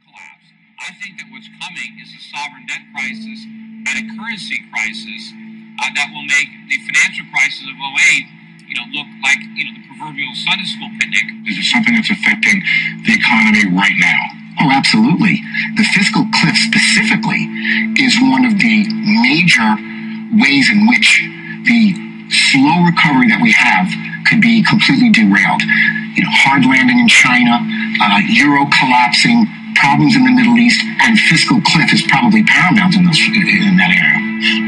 collapse. I think that what's coming is a sovereign debt crisis and a currency crisis that will make the financial crisis of '08 look like, the proverbial Sunday school picnic. Is it something that's affecting the economy right now? Oh, absolutely. The fiscal cliff specifically is one of the major ways in which the slow recovery that we have could be completely derailed. Hard landing in China, euro collapsing, problems in the Middle East, and fiscal cliff is probably paramount in that area.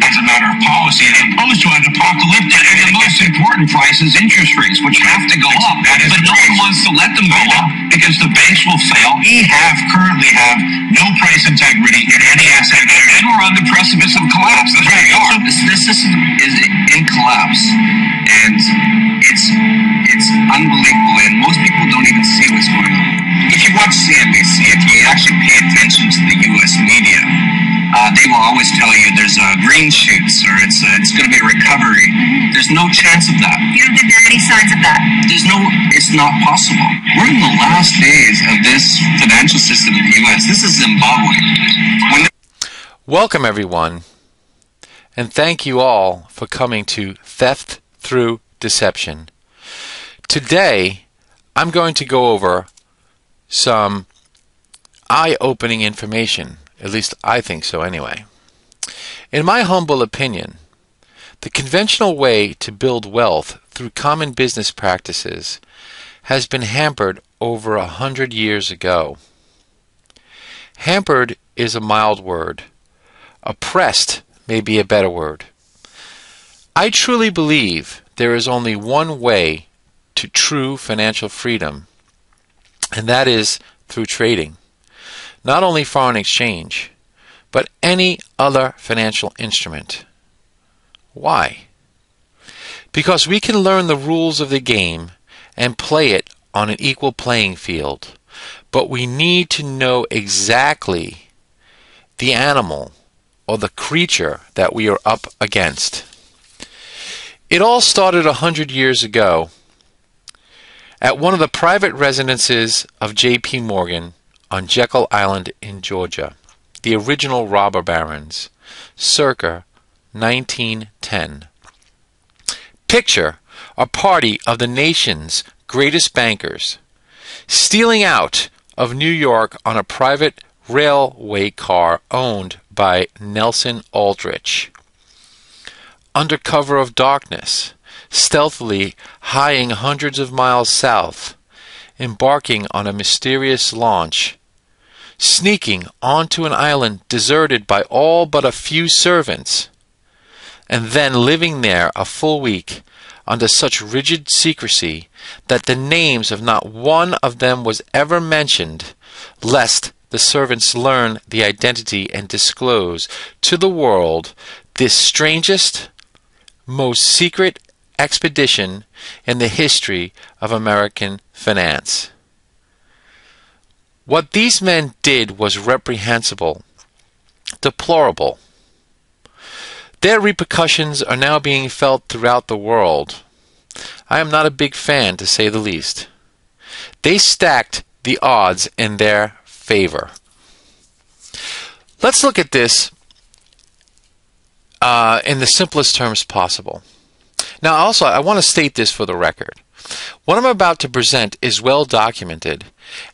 As a matter of policy, as opposed to an apocalyptic, and the most important price is interest rates, which have to go up. But no one wants to let them go up because the banks will fail. We currently have no price integrity in any asset, and we're on the precipice of collapse. That's where we are. So this system is in collapse, and it's unbelievable, and most people don't even see what's going on. If you watch CNBC, if you actually pay attention to the U.S. media, they will always tell you there's green shoots or it's going to be a recovery. There's no chance of that. You don't think there are any signs of that? It's not possible. We're in the last days of this financial system in the U.S. This is Zimbabwe. Welcome, everyone, and thank you all for coming to Theft Through Deception. Today, I'm going to go over some eye-opening information. At least I think so anyway. In my humble opinion, the conventional way to build wealth through common business practices has been hampered over 100 years ago. Hampered is a mild word. Oppressed may be a better word. I truly believe there is only one way to true financial freedom, and that is through trading. Not only foreign exchange, but any other financial instrument. Why? Because we can learn the rules of the game and play it on an equal playing field, but we need to know exactly the animal or the creature that we are up against. It all started 100 years ago at one of the private residences of J.P. Morgan on Jekyll Island in Georgia, the original robber barons, circa 1910. Picture a party of the nation's greatest bankers stealing out of New York on a private railway car owned by Nelson Aldrich. Under cover of darkness, stealthily hieing hundreds of miles south, embarking on a mysterious launch, sneaking onto an island deserted by all but a few servants, and then living there a full week under such rigid secrecy that the names of not one of them was ever mentioned, lest the servants learn the identity and disclose to the world this strangest, most secret expedition in the history of American finance. What these men did was reprehensible, deplorable. Their repercussions are now being felt throughout the world. I am not a big fan, to say the least. They stacked the odds in their favor. Let's look at this in the simplest terms possible. Now, also, I want to state this for the record. What I'm about to present is well documented,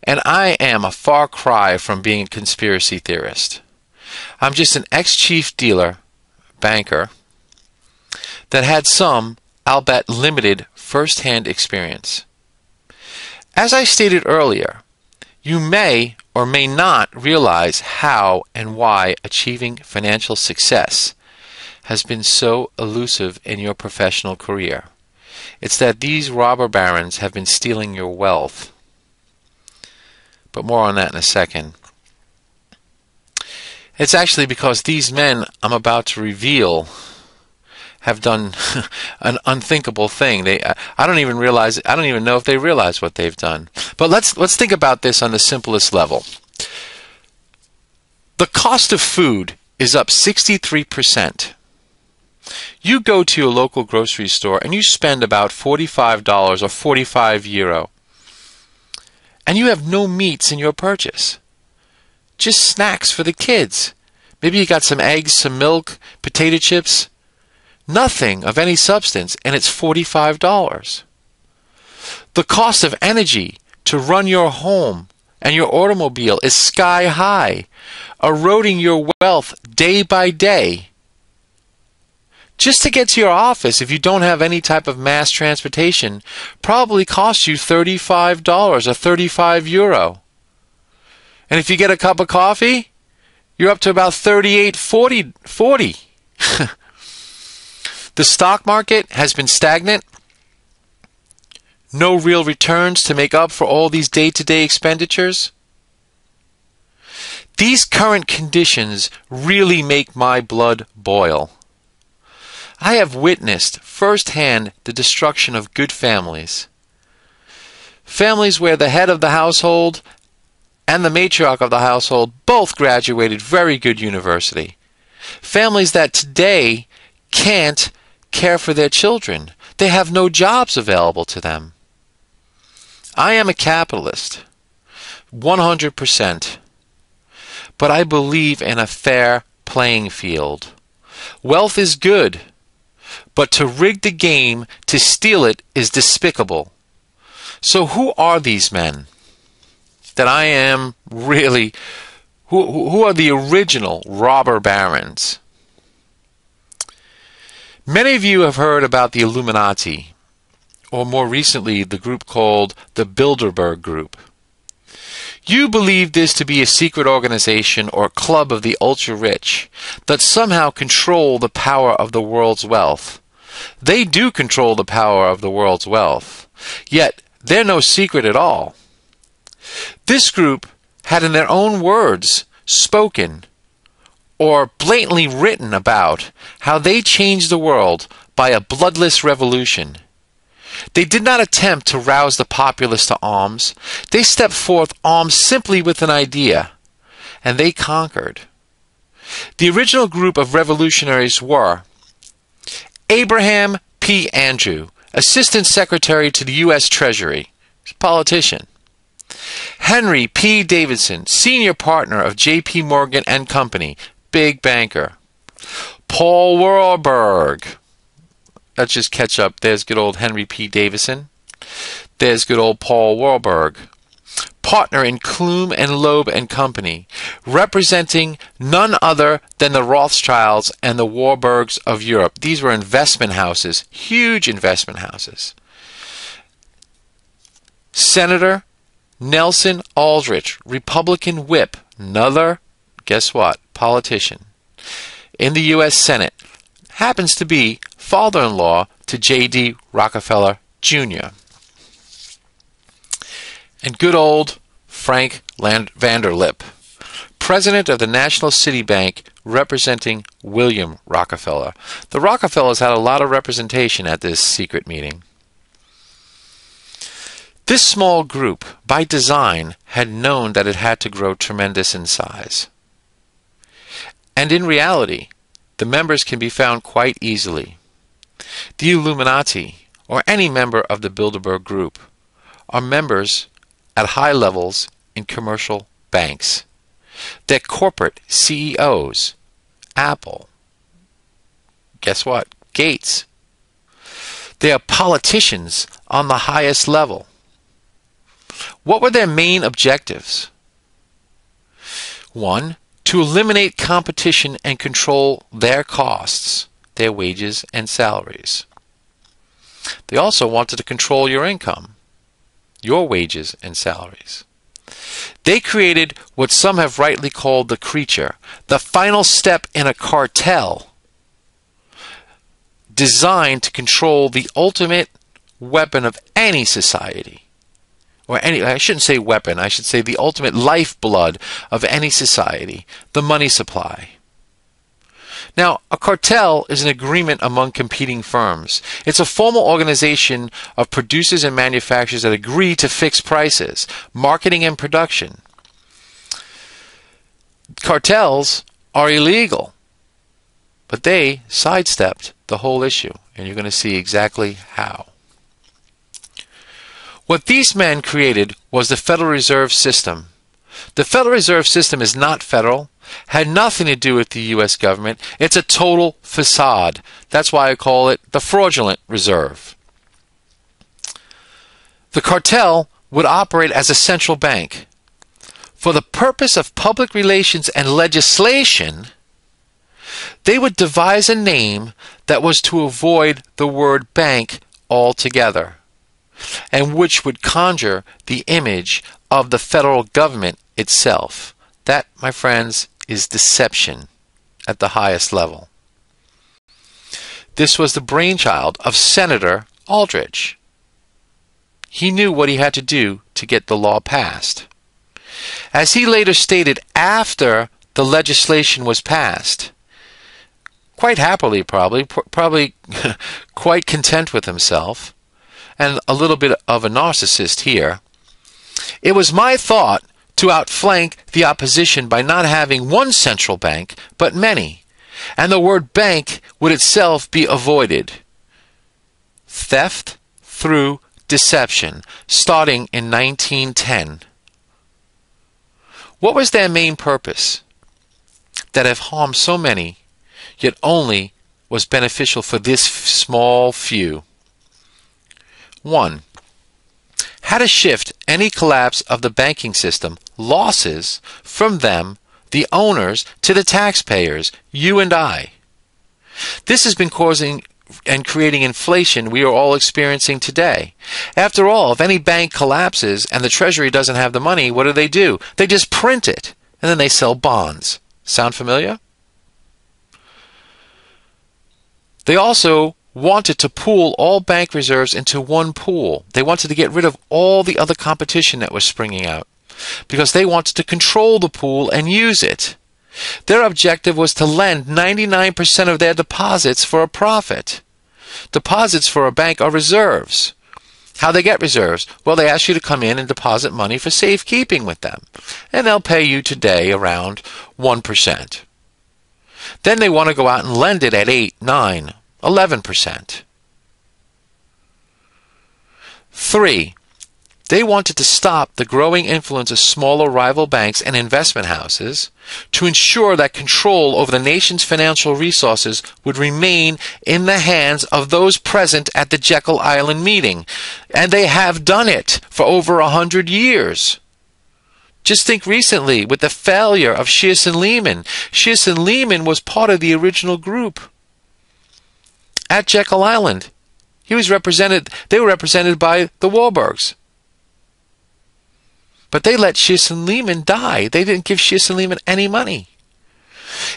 and I am a far cry from being a conspiracy theorist. I'm just an ex-chief dealer, banker, that had some, albeit limited, first-hand experience. As I stated earlier, you may or may not realize how and why achieving financial success has been so elusive in your professional career. It's that these robber barons have been stealing your wealth. But more on that in a second. It's actually because these men I'm about to reveal have done an unthinkable thing. I don't even know if they realize what they've done. But let's think about this on the simplest level. The cost of food is up 63%. You go to your local grocery store and you spend about $45 or 45 euro, and you have no meats in your purchase. just snacks for the kids. Maybe you got some eggs, some milk, potato chips. Nothing of any substance, and it's $45. The cost of energy to run your home and your automobile is sky high, eroding your wealth day by day. Just to get to your office, if you don't have any type of mass transportation, probably costs you $35 or €35. And if you get a cup of coffee, you're up to about $38, $40. The stock market has been stagnant. No real returns to make up for all these day-to-day expenditures. These current conditions really make my blood boil. I have witnessed firsthand the destruction of good families. Families where the head of the household and the matriarch of the household both graduated very good university. Families that today can't care for their children. They have no jobs available to them. I am a capitalist, 100%, but I believe in a fair playing field. Wealth is good, but to rig the game, to steal it, is despicable. So who are these men that I am really, who are the original robber barons? Many of you have heard about the Illuminati, or more recently the group called the Bilderberg Group. You believe this to be a secret organization or club of the ultra-rich that somehow control the power of the world's wealth. They do control the power of the world's wealth, yet they're no secret at all. This group had in their own words spoken or blatantly written about how they changed the world by a bloodless revolution. They did not attempt to rouse the populace to arms. They stepped forth armed simply with an idea, and they conquered. The original group of revolutionaries were Abraham P. Andrew, Assistant Secretary to the U.S. Treasury, politician. Henry P. Davidson, Senior Partner of J.P. Morgan and Company, big banker. Paul Warburg. Let's just catch up. There's good old Henry P. Davidson. There's good old Paul Warburg. Partner in Klum and Loeb and Company, representing none other than the Rothschilds and the Warburgs of Europe. These were investment houses, huge investment houses. Senator Nelson Aldrich, Republican whip, another, guess what, politician, in the U.S. Senate, happens to be father-in-law to J.D. Rockefeller Jr. And good old Frank Vanderlip, president of the National City Bank, representing William Rockefeller. The Rockefellers had a lot of representation at this secret meeting. This small group, by design, had known that it had to grow tremendous in size. And in reality, the members can be found quite easily. The Illuminati, or any member of the Bilderberg Group, are members at high levels in commercial banks. They're corporate CEOs. Apple. Guess what? Gates. They are politicians on the highest level. What were their main objectives? 1. To eliminate competition and control their costs, their wages and salaries. They also wanted to control your income, your wages and salaries. They created what some have rightly called the creature, the final step in a cartel designed to control the ultimate weapon of any society. Or any, I shouldn't say weapon, I should say the ultimate lifeblood of any society, the money supply. Now, a cartel is an agreement among competing firms. It's a formal organization of producers and manufacturers that agree to fix prices, marketing and production. Cartels are illegal, but they sidestepped the whole issue, and you're going to see exactly how. What these men created was the Federal Reserve System, The Federal Reserve System is not federal, had nothing to do with the U.S. government. It's a total facade. That's why I call it the fraudulent reserve. The cartel would operate as a central bank. For the purpose of public relations and legislation, they would devise a name that was to avoid the word bank altogether, and which would conjure the image of the federal government itself. That, my friends, is deception at the highest level. This was the brainchild of Senator Aldrich. He knew what he had to do to get the law passed. As he later stated after the legislation was passed, quite happily probably quite content with himself, and a little bit of a narcissist here, "It was my thought to outflank the opposition by not having one central bank, but many, and the word bank would itself be avoided. Theft through deception, starting in 1910. What was their main purpose? That have harmed so many, yet only was beneficial for this small few. 1. How to shift any collapse of the banking system, losses, from them, the owners, to the taxpayers, you and I. This has been causing and creating inflation we are all experiencing today. After all, if any bank collapses and the Treasury doesn't have the money, what do? They just print it, and then they sell bonds. Sound familiar? They also wanted to pool all bank reserves into one pool. They wanted to get rid of all the other competition that was springing out because they wanted to control the pool and use it. Their objective was to lend 99% of their deposits for a profit. Deposits for a bank are reserves. How they get reserves? Well, they ask you to come in and deposit money for safekeeping with them, and they'll pay you today around 1%. Then they want to go out and lend it at 8, 9, 11%. 3. They wanted to stop the growing influence of smaller rival banks and investment houses to ensure that control over the nation's financial resources would remain in the hands of those present at the Jekyll Island meeting. And they have done it for over 100 years. Just think recently with the failure of Shearson Lehman. Shearson Lehman was part of the original group at Jekyll Island. They were represented by the Warburgs. But they let Shearson Lehman die. They didn't give Shearson Lehman any money.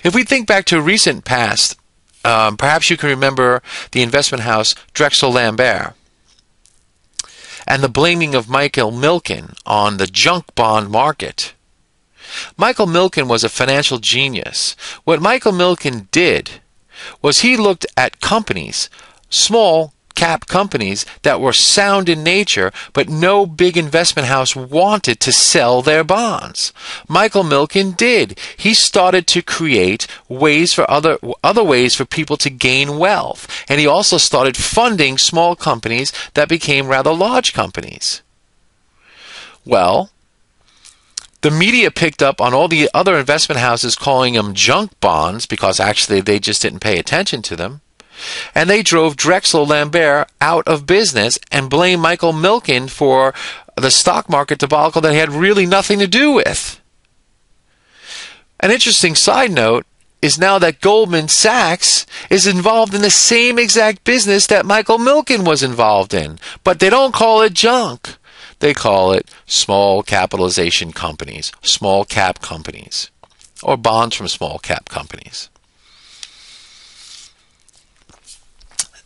If we think back to a recent past, perhaps you can remember the investment house Drexel Lambert and the blaming of Michael Milken on the junk bond market. Michael Milken was a financial genius. What Michael Milken did was he looked at companies, small cap companies that were sound in nature, but no big investment house wanted to sell their bonds. Michael Milken did. He started to create ways for other ways for people to gain wealth. And he also started funding small companies that became rather large companies. Well, the media picked up on all the other investment houses calling them junk bonds because actually they just didn't pay attention to them. And they drove Drexel Lambert out of business and blamed Michael Milken for the stock market debacle that he had really nothing to do with. An interesting side note is now that Goldman Sachs is involved in the same exact business that Michael Milken was involved in. But they don't call it junk. They call it small capitalization companies, small cap companies, or bonds from small cap companies.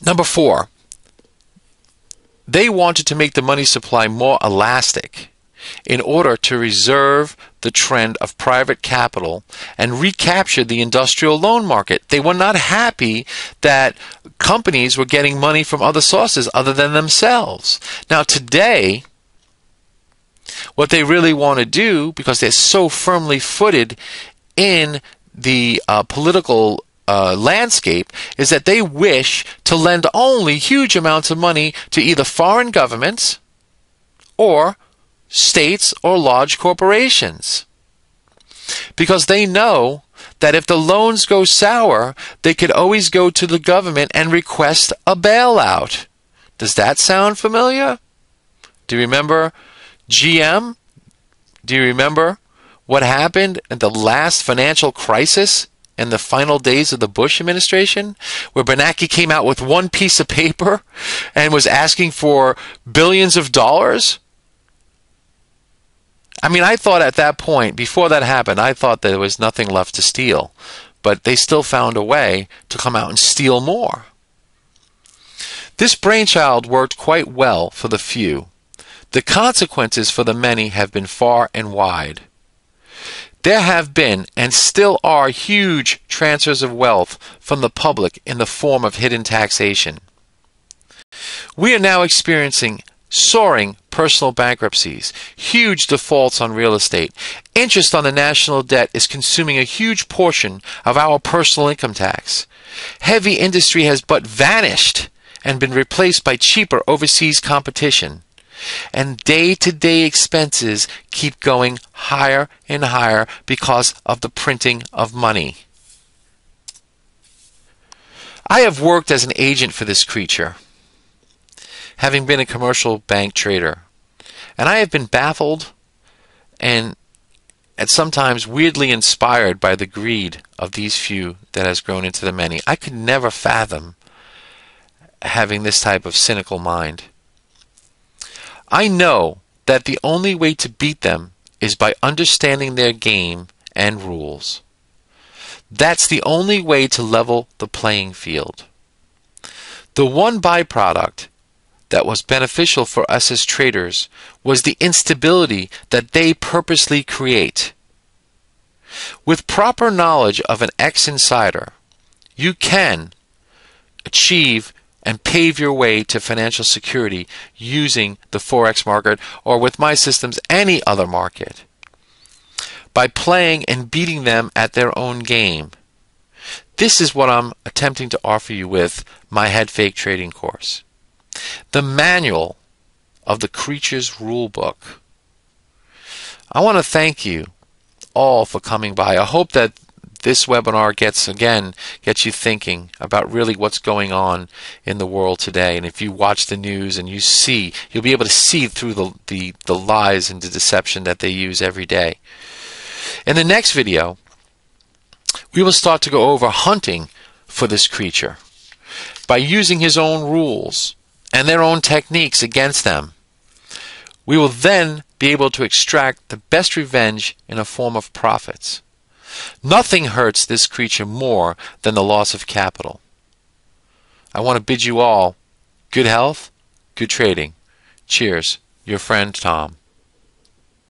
Number 4, they wanted to make the money supply more elastic in order to reserve the trend of private capital and recapture the industrial loan market. They were not happy that companies were getting money from other sources other than themselves. Now today, what they really want to do, because they're so firmly footed in the political landscape, is that they wish to lend only huge amounts of money to either foreign governments or states, or large corporations. Because they know that if the loans go sour, they could always go to the government and request a bailout. Does that sound familiar? Do you remember GM? Do you remember what happened in the last financial crisis in the final days of the Bush administration, where Bernanke came out with one piece of paper and was asking for billions of dollars? I mean, I thought at that point, before that happened, I thought there was nothing left to steal. But they still found a way to come out and steal more. This brainchild worked quite well for the few. The consequences for the many have been far and wide. There have been and still are huge transfers of wealth from the public in the form of hidden taxation. We are now experiencing soaring personal bankruptcies, huge defaults on real estate. Interest on the national debt is consuming a huge portion of our personal income tax. Heavy industry has but vanished and been replaced by cheaper overseas competition. And day-to-day expenses keep going higher and higher because of the printing of money. I have worked as an agent for this creature, having been a commercial bank trader, and I have been baffled and sometimes weirdly inspired by the greed of these few that has grown into the many. I could never fathom having this type of cynical mind. I know that the only way to beat them is by understanding their game and rules. That's the only way to level the playing field. The one byproduct that was beneficial for us as traders was the instability that they purposely create. With proper knowledge of an ex-insider, you can achieve and pave your way to financial security using the Forex market, or with my systems, any other market, by playing and beating them at their own game. This is what I'm attempting to offer you with my head fake trading course. The manual of the creature's rule book. I want to thank you all for coming by. I hope that this webinar gets you thinking about really what's going on in the world today. And if you watch the news and you'll be able to see through the lies and the deception that they use every day. In the next video, we will start to go over hunting for this creature by using his own rules and their own techniques against them. We will then be able to extract the best revenge in a form of profits. Nothing hurts this creature more than the loss of capital. I want to bid you all good health, good trading. Cheers. Your friend Tom.